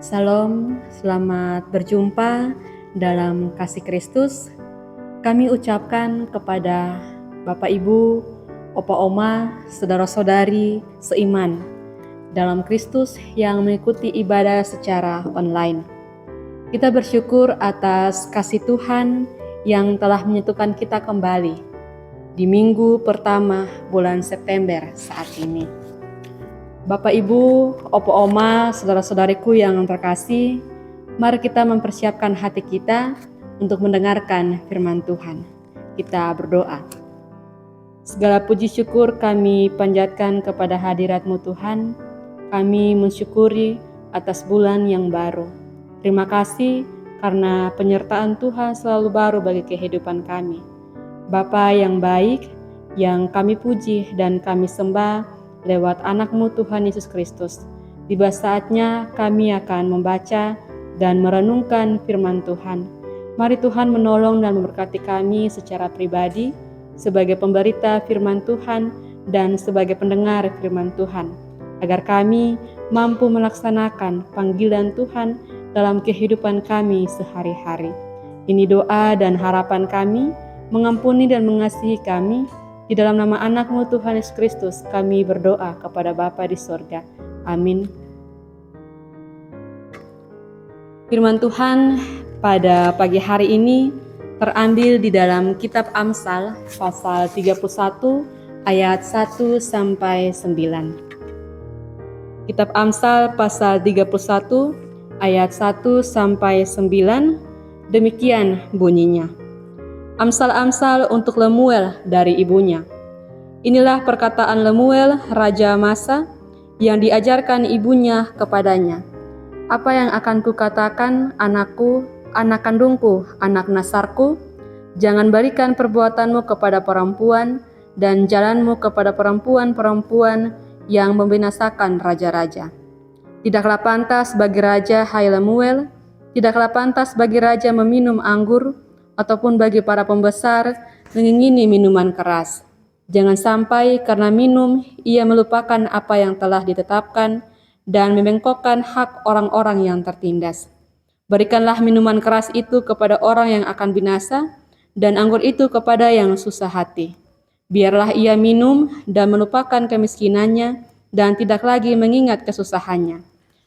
Salam, selamat berjumpa dalam kasih Kristus. Kami ucapkan kepada Bapak Ibu, Opa Oma, saudara-saudari seiman dalam Kristus yang mengikuti ibadah secara online. Kita bersyukur atas kasih Tuhan yang telah menyatukan kita kembali di minggu pertama bulan September saat ini. Bapak Ibu, Opa Oma, saudara-saudariku yang terkasih, mari kita mempersiapkan hati kita untuk mendengarkan firman Tuhan. Kita berdoa. Segala puji syukur kami panjatkan kepada hadirat-Mu Tuhan. Kami mensyukuri atas bulan yang baru. Terima kasih karena penyertaan Tuhan selalu baru bagi kehidupan kami. Bapa yang baik, yang kami puji dan kami sembah lewat anak-Mu Tuhan Yesus Kristus. Tiba saatnya kami akan membaca dan merenungkan firman Tuhan. Mari Tuhan menolong dan memberkati kami secara pribadi sebagai pemberita firman Tuhan dan sebagai pendengar firman Tuhan, agar kami mampu melaksanakan panggilan Tuhan dalam kehidupan kami sehari-hari. Ini doa dan harapan kami, mengampuni dan mengasihi kami. Di dalam nama anak-Mu Tuhan Yesus Kristus kami berdoa kepada Bapa di sorga. Amin. Firman Tuhan pada pagi hari ini terambil di dalam kitab Amsal pasal 31 ayat 1 sampai 9. Kitab Amsal pasal 31 ayat 1 sampai 9 demikian bunyinya. Amsal-amsal untuk Lemuel dari ibunya. Inilah perkataan Lemuel, Raja Masa, yang diajarkan ibunya kepadanya. Apa yang akan kukatakan, anakku, anak kandungku, anak nasarku? Jangan berikan perbuatanmu kepada perempuan, dan jalanmu kepada perempuan-perempuan yang membinasakan raja-raja. Tidaklah pantas bagi raja, hai Lemuel, tidaklah pantas bagi raja meminum anggur, ataupun bagi para pembesar mengingini minuman keras. Jangan sampai karena minum ia melupakan apa yang telah ditetapkan dan membengkokkan hak orang-orang yang tertindas. Berikanlah minuman keras itu kepada orang yang akan binasa dan anggur itu kepada yang susah hati. Biarlah ia minum dan melupakan kemiskinannya dan tidak lagi mengingat kesusahannya.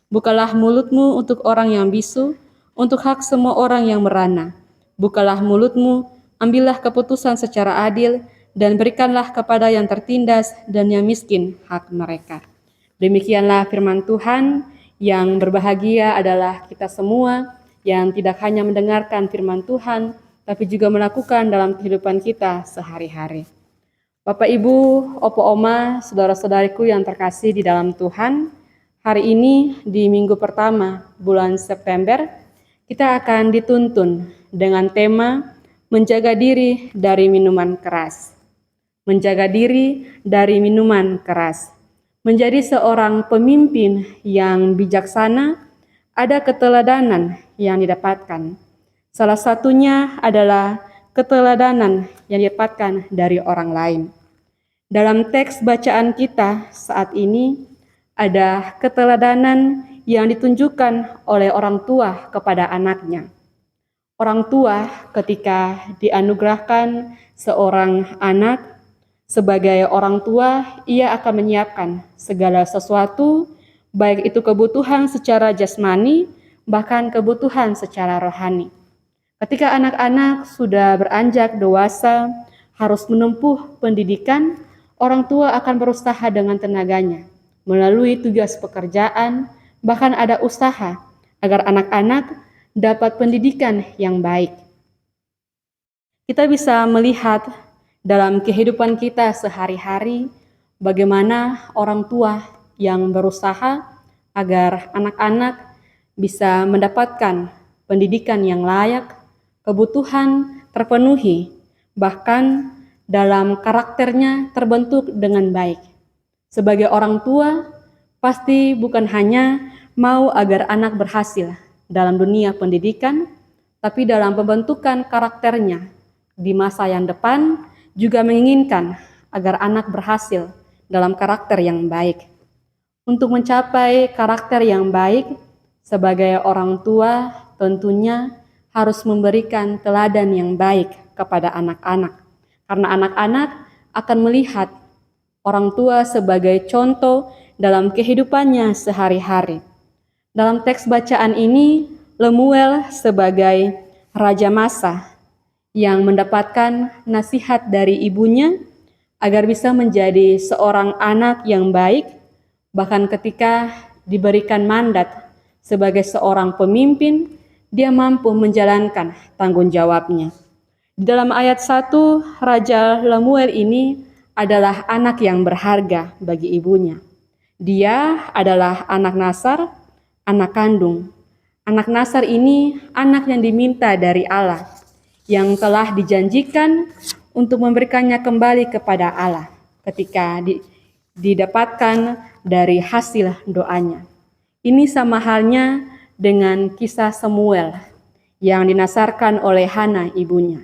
Bukalah mulutmu untuk orang yang bisu, untuk hak semua orang yang merana. Bukalah mulutmu, ambillah keputusan secara adil, dan berikanlah kepada yang tertindas dan yang miskin hak mereka. Demikianlah firman Tuhan. Yang berbahagia adalah kita semua yang tidak hanya mendengarkan firman Tuhan, tapi juga melakukan dalam kehidupan kita sehari-hari. Bapak Ibu, Opa Oma, saudara-saudariku yang terkasih di dalam Tuhan, hari ini di minggu pertama bulan September, kita akan dituntun dengan tema menjaga diri dari minuman keras. Menjaga diri dari minuman keras. Menjadi seorang pemimpin yang bijaksana, ada keteladanan yang didapatkan. Salah satunya adalah keteladanan yang didapatkan dari orang lain. Dalam teks bacaan kita saat ini, ada keteladanan yang ditunjukkan oleh orang tua kepada anaknya. Orang tua ketika dianugerahkan seorang anak, sebagai orang tua ia akan menyiapkan segala sesuatu, baik itu kebutuhan secara jasmani, bahkan kebutuhan secara rohani. Ketika anak-anak sudah beranjak dewasa, harus menempuh pendidikan, orang tua akan berusaha dengan tenaganya, melalui tugas pekerjaan, bahkan ada usaha agar anak-anak dapat pendidikan yang baik. Kita bisa melihat dalam kehidupan kita sehari-hari bagaimana orang tua yang berusaha agar anak-anak bisa mendapatkan pendidikan yang layak, kebutuhan terpenuhi, bahkan dalam karakternya terbentuk dengan baik. Sebagai orang tua, pasti bukan hanya mau agar anak berhasil dalam dunia pendidikan, tapi dalam pembentukan karakternya di masa yang depan juga menginginkan agar anak berhasil dalam karakter yang baik. Untuk mencapai karakter yang baik, Sebagai orang tua, tentunya harus memberikan teladan yang baik kepada anak-anak, karena anak-anak akan melihat orang tua sebagai contoh dalam kehidupannya sehari-hari. Dalam teks bacaan ini, Lemuel sebagai raja Masa yang mendapatkan nasihat dari ibunya agar bisa menjadi seorang anak yang baik, bahkan ketika diberikan mandat sebagai seorang pemimpin, dia mampu menjalankan tanggung jawabnya. Di dalam ayat 1, Raja Lemuel ini adalah anak yang berharga bagi ibunya. Dia adalah anak Nasar, anak kandung. Anak Nasar ini anak yang diminta dari Allah, yang telah dijanjikan untuk memberikannya kembali kepada Allah ketika didapatkan dari hasil doanya. Ini sama halnya dengan kisah Samuel yang dinasarkan oleh Hana ibunya.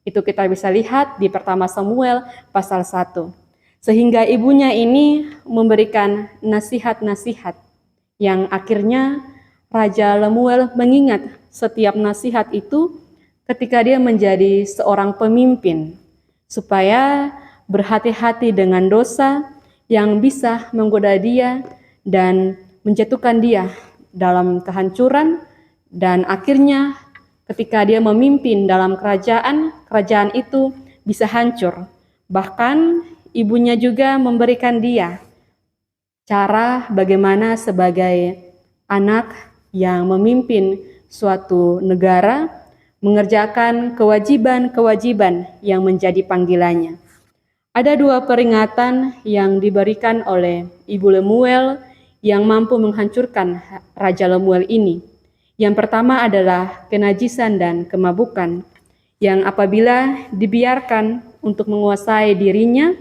Itu kita bisa lihat di pertama Samuel pasal 1. Sehingga ibunya ini memberikan nasihat-nasihat yang akhirnya Raja Lemuel mengingat setiap nasihat itu ketika dia menjadi seorang pemimpin, supaya berhati-hati dengan dosa yang bisa menggoda dia dan menjatuhkan dia dalam kehancuran, dan akhirnya ketika dia memimpin dalam kerajaan itu bisa hancur. Bahkan ibunya juga memberikan dia cara bagaimana sebagai anak yang memimpin suatu negara mengerjakan kewajiban-kewajiban yang menjadi panggilannya. Ada 2 peringatan yang diberikan oleh Ibu Lemuel yang mampu menghancurkan Raja Lemuel ini. Yang pertama adalah kenajisan dan kemabukan, yang apabila dibiarkan untuk menguasai dirinya,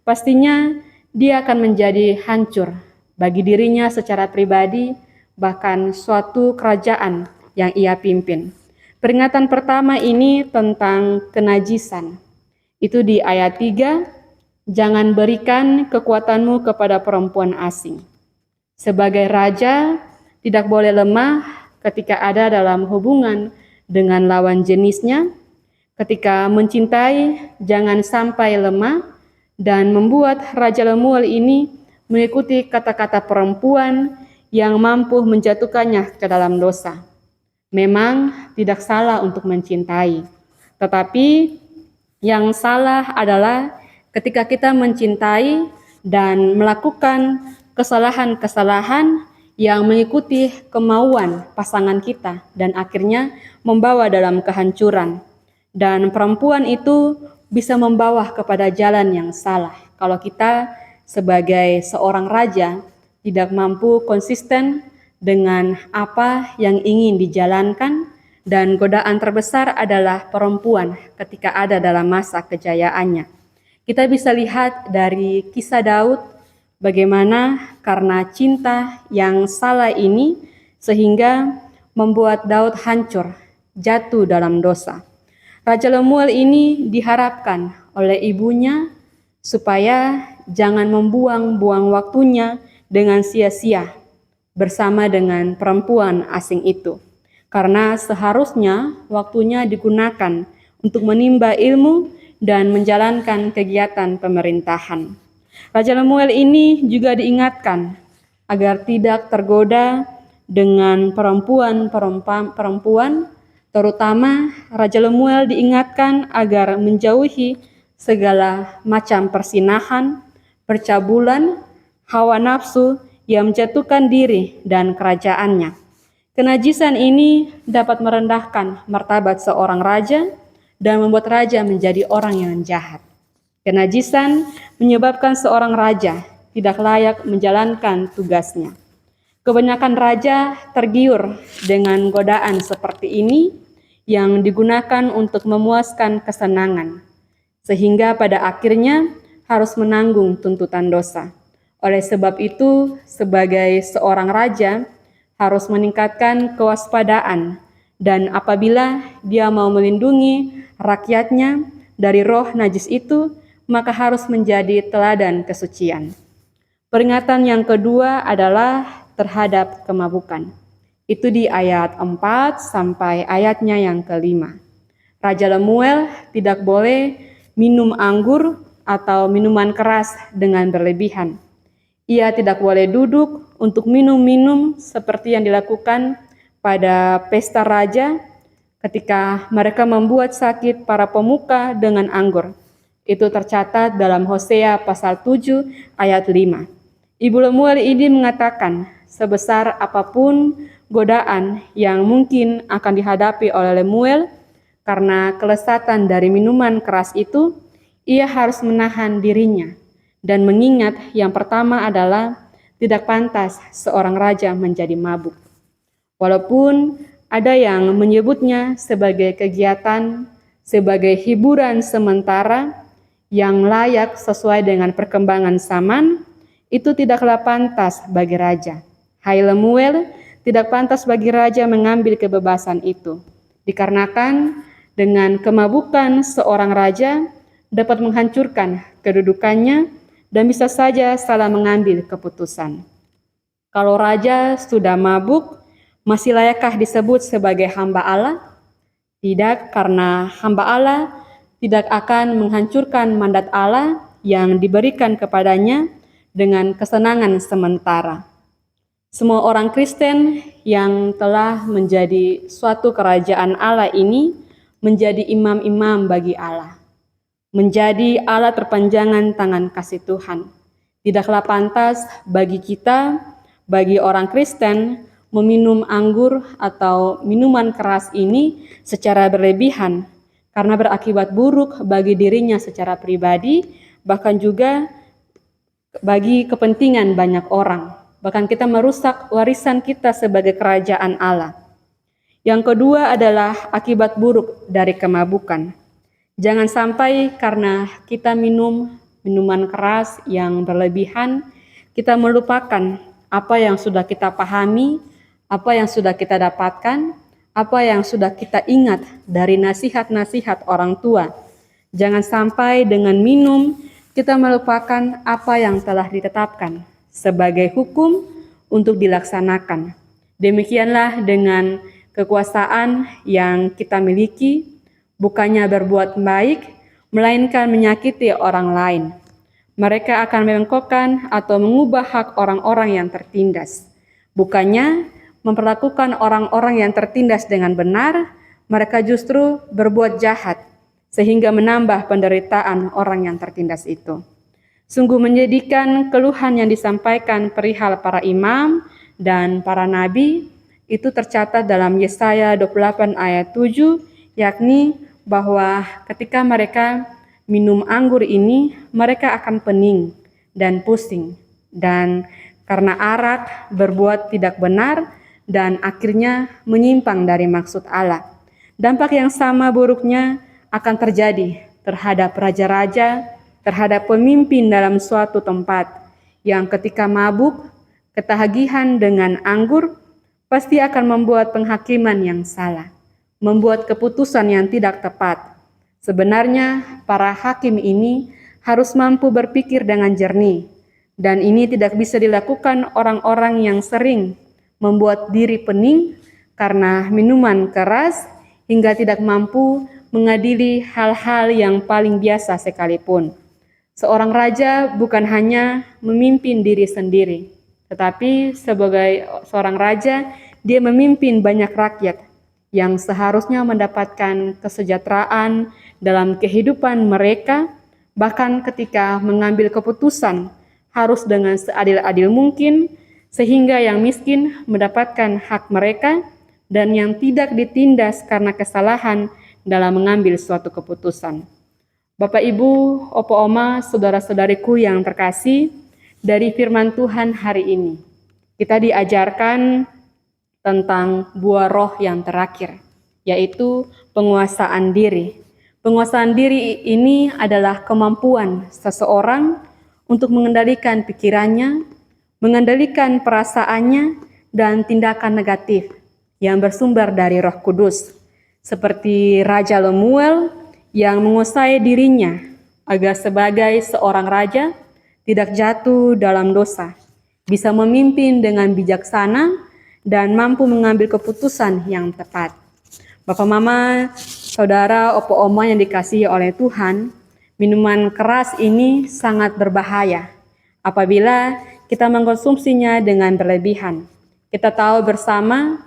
pastinya dia akan menjadi hancur bagi dirinya secara pribadi, bahkan suatu kerajaan yang ia pimpin. Peringatan pertama ini tentang kenajisan. Itu di ayat 3, jangan berikan kekuatanmu kepada perempuan asing. Sebagai raja, tidak boleh lemah ketika ada dalam hubungan dengan lawan jenisnya. Ketika mencintai, jangan sampai lemah dan membuat Raja Lemuel ini mengikuti kata-kata perempuan yang mampu menjatuhkannya ke dalam dosa. Memang tidak salah untuk mencintai, tetapi yang salah adalah ketika kita mencintai dan melakukan kesalahan-kesalahan yang mengikuti kemauan pasangan kita dan akhirnya membawa dalam kehancuran. Dan perempuan itu bisa membawa kepada jalan yang salah kalau kita sebagai seorang raja tidak mampu konsisten dengan apa yang ingin dijalankan, dan godaan terbesar adalah perempuan ketika ada dalam masa kejayaannya. Kita bisa lihat dari kisah Daud bagaimana karena cinta yang salah ini sehingga membuat Daud hancur, jatuh dalam dosa. Raja Lemuel ini diharapkan oleh ibunya supaya jangan membuang-buang waktunya dengan sia-sia bersama dengan perempuan asing itu. Karena seharusnya waktunya digunakan untuk menimba ilmu dan menjalankan kegiatan pemerintahan. Raja Lemuel ini juga diingatkan agar tidak tergoda dengan perempuan, terutama Raja Lemuel diingatkan agar menjauhi segala macam persinahan, percabulan, hawa nafsu yang menjatuhkan diri dan kerajaannya. Kenajisan ini dapat merendahkan martabat seorang raja dan membuat raja menjadi orang yang jahat. Kenajisan menyebabkan seorang raja tidak layak menjalankan tugasnya. Kebanyakan raja tergiur dengan godaan seperti ini yang digunakan untuk memuaskan kesenangan, sehingga pada akhirnya harus menanggung tuntutan dosa. Oleh sebab itu, sebagai seorang raja harus meningkatkan kewaspadaan, dan apabila dia mau melindungi rakyatnya dari roh najis itu, maka harus menjadi teladan kesucian. Peringatan yang kedua adalah terhadap kemabukan. Itu di ayat 4 sampai ayatnya yang kelima. Raja Lemuel tidak boleh minum anggur atau minuman keras dengan berlebihan. Ia tidak boleh duduk untuk minum-minum seperti yang dilakukan pada pesta raja ketika mereka membuat sakit para pemuka dengan anggur. Itu tercatat dalam Hosea pasal 7 ayat 5. Ibu Lemuel ini mengatakan, sebesar apapun godaan yang mungkin akan dihadapi oleh Lemuel karena kelesatan dari minuman keras itu, ia harus menahan dirinya dan mengingat yang pertama adalah tidak pantas seorang raja menjadi mabuk. Walaupun ada yang menyebutnya sebagai kegiatan, sebagai hiburan sementara yang layak sesuai dengan perkembangan zaman, itu tidaklah pantas bagi raja. Hai Lemuel, tidak pantas bagi raja mengambil kebebasan itu, dikarenakan dengan kemabukan seorang raja dapat menghancurkan kedudukannya dan bisa saja salah mengambil keputusan. Kalau raja sudah mabuk, masih layakkah disebut sebagai hamba Allah? Tidak, karena hamba Allah tidak akan menghancurkan mandat Allah yang diberikan kepadanya dengan kesenangan sementara. Semua orang Kristen yang telah menjadi suatu kerajaan Allah ini menjadi imam-imam bagi Allah, menjadi alat perpanjangan tangan kasih Tuhan. Tidaklah pantas bagi kita, bagi orang Kristen, meminum anggur atau minuman keras ini secara berlebihan, karena berakibat buruk bagi dirinya secara pribadi, bahkan juga bagi kepentingan banyak orang. Bahkan kita merusak warisan kita sebagai kerajaan Allah. Yang kedua adalah akibat buruk dari kemabukan. Jangan sampai karena kita minum minuman keras yang berlebihan, kita melupakan apa yang sudah kita pahami, apa yang sudah kita dapatkan, apa yang sudah kita ingat dari nasihat-nasihat orang tua. Jangan sampai dengan minum kita melupakan apa yang telah ditetapkan sebagai hukum untuk dilaksanakan. Demikianlah dengan kekuasaan yang kita miliki, bukannya berbuat baik, melainkan menyakiti orang lain. Mereka akan membengkokkan atau mengubah hak orang-orang yang tertindas. Bukannya memperlakukan orang-orang yang tertindas dengan benar, mereka justru berbuat jahat, sehingga menambah penderitaan orang yang tertindas itu. Sungguh menyedihkan keluhan yang disampaikan perihal para imam dan para nabi, itu tercatat dalam Yesaya 28 ayat 7, yakni bahwa ketika mereka minum anggur ini, mereka akan pening dan pusing, dan karena arak berbuat tidak benar dan akhirnya menyimpang dari maksud Allah. Dampak yang sama buruknya akan terjadi terhadap raja-raja, terhadap pemimpin dalam suatu tempat yang ketika mabuk, ketagihan dengan anggur, pasti akan membuat penghakiman yang salah, membuat keputusan yang tidak tepat. Sebenarnya para hakim ini harus mampu berpikir dengan jernih, dan ini tidak bisa dilakukan orang-orang yang sering membuat diri pening karena minuman keras hingga tidak mampu mengadili hal-hal yang paling biasa sekalipun. Seorang raja bukan hanya memimpin diri sendiri, tetapi sebagai seorang raja, dia memimpin banyak rakyat yang seharusnya mendapatkan kesejahteraan dalam kehidupan mereka, bahkan ketika mengambil keputusan harus dengan seadil-adil mungkin, sehingga yang miskin mendapatkan hak mereka dan yang tidak ditindas karena kesalahan dalam mengambil suatu keputusan. Bapak, Ibu, Opo, Oma, saudara-saudariku yang terkasih, dari firman Tuhan hari ini, kita diajarkan tentang buah roh yang terakhir, yaitu penguasaan diri. Penguasaan diri ini adalah kemampuan seseorang untuk mengendalikan pikirannya, mengendalikan perasaannya, dan tindakan negatif yang bersumber dari Roh Kudus. Seperti Raja Lemuel yang menguasai dirinya agar sebagai seorang raja tidak jatuh dalam dosa, bisa memimpin dengan bijaksana dan mampu mengambil keputusan yang tepat. Bapak, Mama, Saudara, Opo, Oma yang dikasihi oleh Tuhan, minuman keras ini sangat berbahaya apabila kita mengkonsumsinya dengan berlebihan. Kita tahu bersama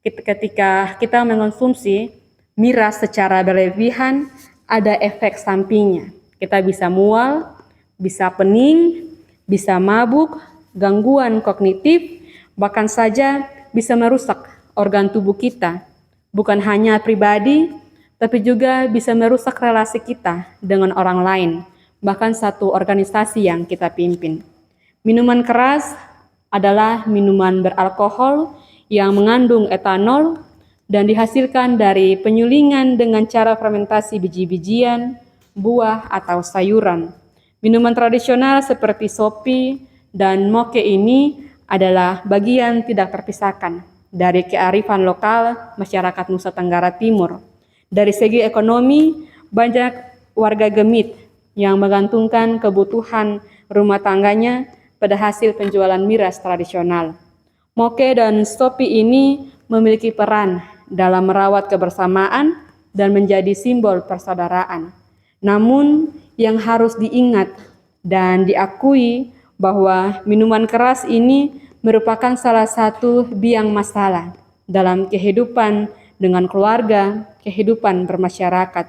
ketika kita mengkonsumsi miras secara berlebihan, ada efek sampingnya. Kita bisa mual, bisa pening, bisa mabuk, gangguan kognitif, bahkan saja bisa merusak organ tubuh kita. Bukan hanya pribadi, tapi juga bisa merusak relasi kita dengan orang lain, bahkan satu organisasi yang kita pimpin. Minuman keras adalah minuman beralkohol yang mengandung etanol dan dihasilkan dari penyulingan dengan cara fermentasi biji-bijian, buah, atau sayuran. Minuman tradisional seperti sopi dan moke ini adalah bagian tidak terpisahkan dari kearifan lokal masyarakat Nusa Tenggara Timur. Dari segi ekonomi, banyak warga Gemit yang menggantungkan kebutuhan rumah tangganya pada hasil penjualan miras tradisional. Moke dan sopi ini memiliki peran dalam merawat kebersamaan dan menjadi simbol persaudaraan. Namun, yang harus diingat dan diakui bahwa minuman keras ini merupakan salah satu biang masalah dalam kehidupan dengan keluarga, kehidupan bermasyarakat.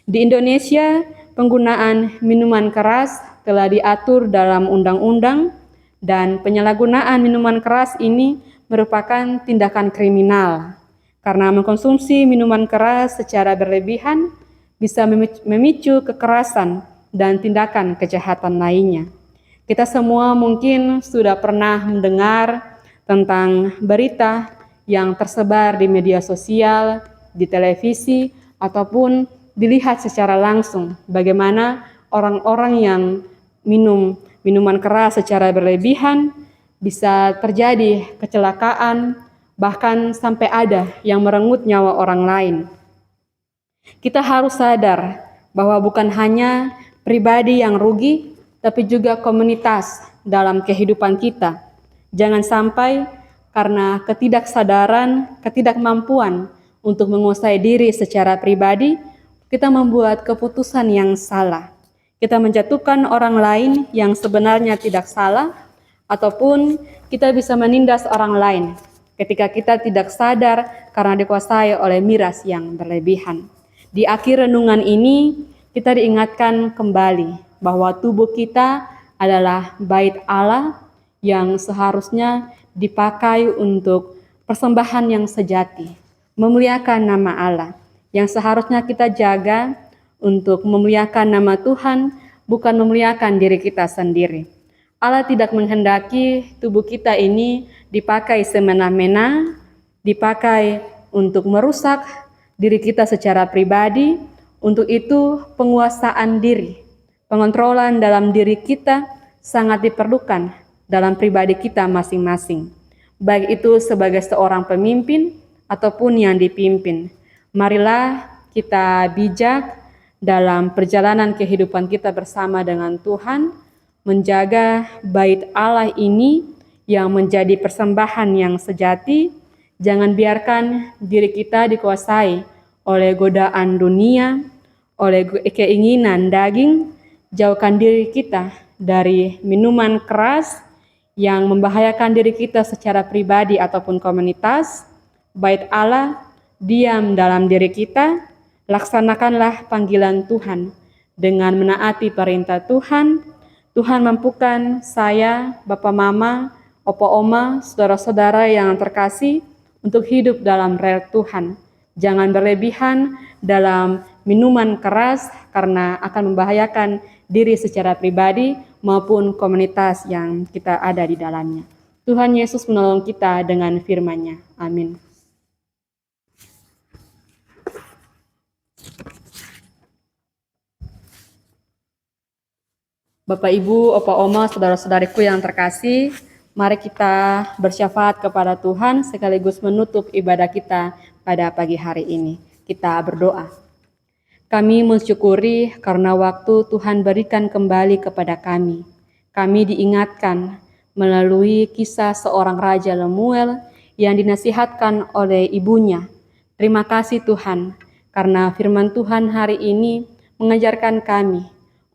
Di Indonesia, penggunaan minuman keras telah diatur dalam undang-undang dan penyalahgunaan minuman keras ini merupakan tindakan kriminal. Karena mengkonsumsi minuman keras secara berlebihan bisa memicu kekerasan dan tindakan kejahatan lainnya. Kita semua mungkin sudah pernah mendengar tentang berita yang tersebar di media sosial, di televisi, ataupun dilihat secara langsung bagaimana orang-orang yang minum minuman keras secara berlebihan bisa terjadi kecelakaan, bahkan sampai ada yang merenggut nyawa orang lain. Kita harus sadar bahwa bukan hanya pribadi yang rugi, tapi juga komunitas dalam kehidupan kita. Jangan sampai karena ketidaksadaran, ketidakmampuan untuk menguasai diri secara pribadi, kita membuat keputusan yang salah. Kita menjatuhkan orang lain yang sebenarnya tidak salah, ataupun kita bisa menindas orang lain ketika kita tidak sadar karena dikuasai oleh miras yang berlebihan. Di akhir renungan ini, kita diingatkan kembali bahwa tubuh kita adalah bait Allah yang seharusnya dipakai untuk persembahan yang sejati, memuliakan nama Allah, yang seharusnya kita jaga untuk memuliakan nama Tuhan, bukan memuliakan diri kita sendiri. Allah tidak menghendaki tubuh kita ini dipakai semena-mena, dipakai untuk merusak diri kita secara pribadi. Untuk itu penguasaan diri, pengontrolan dalam diri kita sangat diperlukan dalam pribadi kita masing-masing, baik itu sebagai seorang pemimpin ataupun yang dipimpin. Marilah kita bijak dalam perjalanan kehidupan kita bersama dengan Tuhan, menjaga bait Allah ini yang menjadi persembahan yang sejati. Jangan biarkan diri kita dikuasai oleh godaan dunia, oleh keinginan daging. Jauhkan diri kita dari minuman keras yang membahayakan diri kita secara pribadi ataupun komunitas. Bait Allah diam dalam diri kita. Laksanakanlah panggilan Tuhan dengan menaati perintah Tuhan. Tuhan mampukan saya, Bapak, Mama, Opo, Oma, saudara-saudara yang terkasih untuk hidup dalam rel Tuhan. Jangan berlebihan dalam minuman keras karena akan membahayakan diri secara pribadi maupun komunitas yang kita ada di dalamnya. Tuhan Yesus menolong kita dengan firman-Nya. Amin. Bapak, Ibu, Opa, Oma, saudara-saudariku yang terkasih, mari kita bersyafaat kepada Tuhan sekaligus menutup ibadah kita pada pagi hari ini. Kita berdoa. Kami mensyukuri karena waktu Tuhan berikan kembali kepada kami. Kami diingatkan melalui kisah seorang Raja Lemuel yang dinasihatkan oleh ibunya. Terima kasih Tuhan, karena firman Tuhan hari ini mengajarkan kami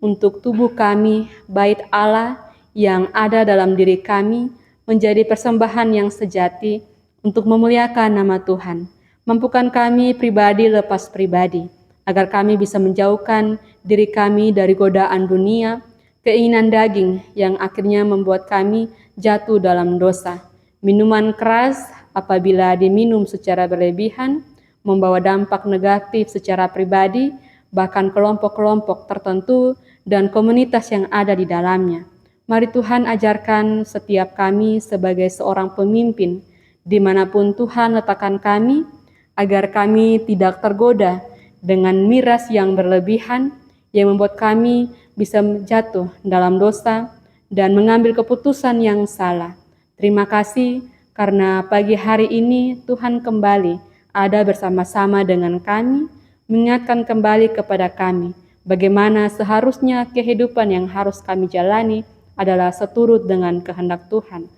untuk tubuh kami, bait Allah yang ada dalam diri kami, menjadi persembahan yang sejati untuk memuliakan nama Tuhan. Mampukan kami pribadi lepas pribadi, agar kami bisa menjauhkan diri kami dari godaan dunia, keinginan daging yang akhirnya membuat kami jatuh dalam dosa. Minuman keras apabila diminum secara berlebihan membawa dampak negatif secara pribadi, bahkan kelompok-kelompok tertentu dan komunitas yang ada di dalamnya. Mari Tuhan ajarkan setiap kami sebagai seorang pemimpin, dimanapun Tuhan letakkan kami, agar kami tidak tergoda dengan miras yang berlebihan, yang membuat kami bisa jatuh dalam dosa dan mengambil keputusan yang salah. Terima kasih karena pagi hari ini Tuhan kembali ada bersama-sama dengan kami, mengingatkan kembali kepada kami bagaimana seharusnya kehidupan yang harus kami jalani adalah seturut dengan kehendak Tuhan.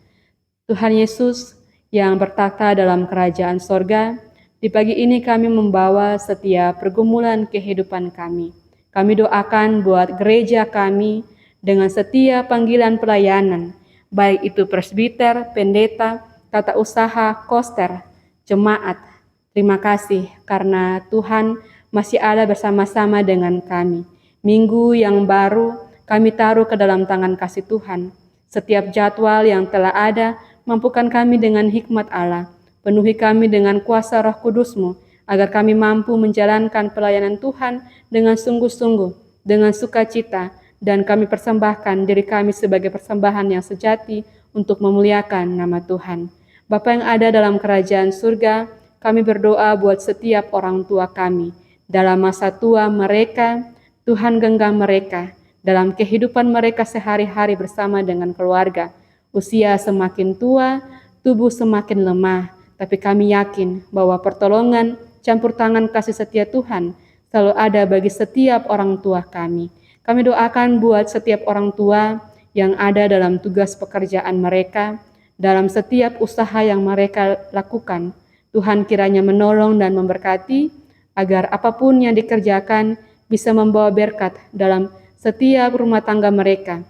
Tuhan Yesus yang bertakhta dalam kerajaan sorga, di pagi ini kami membawa setiap pergumulan kehidupan kami. Kami doakan buat gereja kami dengan setiap panggilan pelayanan, baik itu presbiter, pendeta, tata usaha, koster, jemaat. Terima kasih karena Tuhan masih ada bersama-sama dengan kami. Minggu yang baru kami taruh ke dalam tangan kasih Tuhan. Setiap jadwal yang telah ada, mampukan kami dengan hikmat Allah. Penuhi kami dengan kuasa Roh Kudus-Mu, agar kami mampu menjalankan pelayanan Tuhan dengan sungguh-sungguh, dengan sukacita, dan kami persembahkan diri kami sebagai persembahan yang sejati untuk memuliakan nama Tuhan. Bapa yang ada dalam kerajaan surga, kami berdoa buat setiap orang tua kami. Dalam masa tua mereka, Tuhan genggam mereka dalam kehidupan mereka sehari-hari bersama dengan keluarga. Usia semakin tua, tubuh semakin lemah, tapi kami yakin bahwa pertolongan, campur tangan kasih setia Tuhan selalu ada bagi setiap orang tua kami. Kami doakan buat setiap orang tua yang ada dalam tugas pekerjaan mereka, dalam setiap usaha yang mereka lakukan. Tuhan kiranya menolong dan memberkati, agar apapun yang dikerjakan bisa membawa berkat dalam setiap rumah tangga mereka,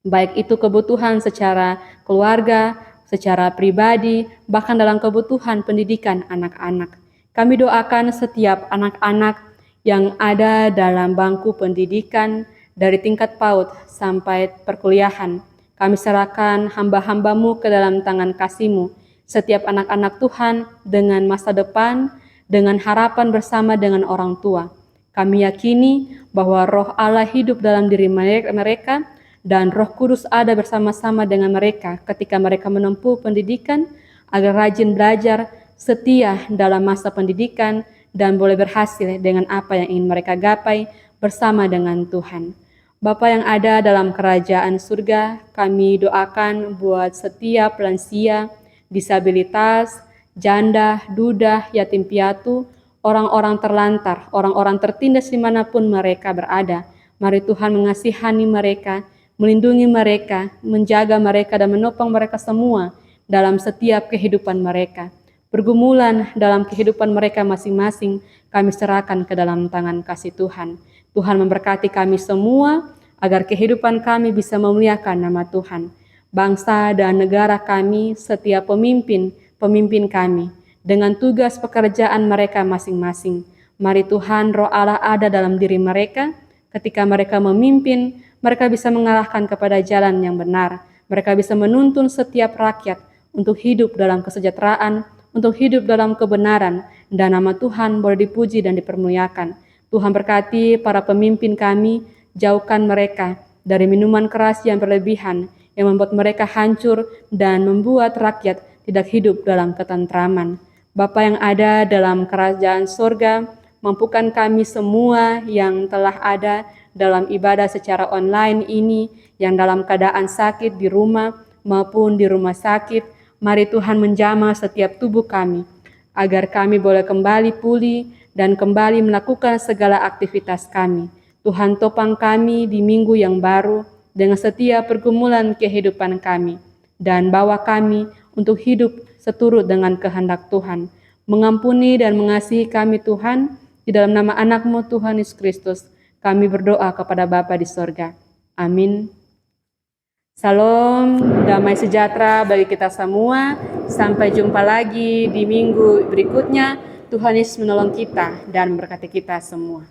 baik itu kebutuhan secara keluarga, secara pribadi, bahkan dalam kebutuhan pendidikan anak-anak. Kami doakan setiap anak-anak yang ada dalam bangku pendidikan dari tingkat PAUD sampai perkuliahan. Kami serahkan hamba-hamba-Mu ke dalam tangan kasih-Mu. Setiap anak-anak Tuhan dengan masa depan, dengan harapan bersama dengan orang tua. Kami yakini bahwa Roh Allah hidup dalam diri mereka dan Roh Kudus ada bersama-sama dengan mereka ketika mereka menempuh pendidikan, agar rajin belajar, setia dalam masa pendidikan, dan boleh berhasil dengan apa yang ingin mereka gapai bersama dengan Tuhan. Bapa yang ada dalam kerajaan surga, kami doakan buat setiap lansia, disabilitas, janda, duda, yatim piatu, orang-orang terlantar, orang-orang tertindas dimanapun mereka berada. Mari Tuhan mengasihani mereka, melindungi mereka, menjaga mereka dan menopang mereka semua dalam setiap kehidupan mereka. Pergumulan dalam kehidupan mereka masing-masing kami serahkan ke dalam tangan kasih Tuhan. Tuhan memberkati kami semua agar kehidupan kami bisa memuliakan nama Tuhan. Bangsa dan negara kami, setiap pemimpin kami, dengan tugas pekerjaan mereka masing-masing. Mari Tuhan, Roh Allah ada dalam diri mereka. Ketika mereka memimpin, mereka bisa mengarahkan kepada jalan yang benar. Mereka bisa menuntun setiap rakyat untuk hidup dalam kesejahteraan, untuk hidup dalam kebenaran, dan nama Tuhan boleh dipuji dan dipermuliakan. Tuhan berkati para pemimpin kami, jauhkan mereka dari minuman keras yang berlebihan, yang membuat mereka hancur dan membuat rakyat tidak hidup dalam ketentraman. Bapa yang ada dalam kerajaan sorga, mampukan kami semua yang telah ada dalam ibadah secara online ini, yang dalam keadaan sakit di rumah maupun di rumah sakit. Mari Tuhan menjamah setiap tubuh kami, agar kami boleh kembali pulih dan kembali melakukan segala aktivitas kami. Tuhan topang kami di minggu yang baru dengan setiap pergumulan kehidupan kami, dan bawa kami untuk hidup seturut dengan kehendak Tuhan. Mengampuni dan mengasihi kami Tuhan, di dalam nama anak-Mu Tuhan Yesus Kristus, kami berdoa kepada Bapa di sorga. Amin. Salam, damai sejahtera bagi kita semua. Sampai jumpa lagi di minggu berikutnya. Tuhan Yesus menolong kita dan memberkati kita semua.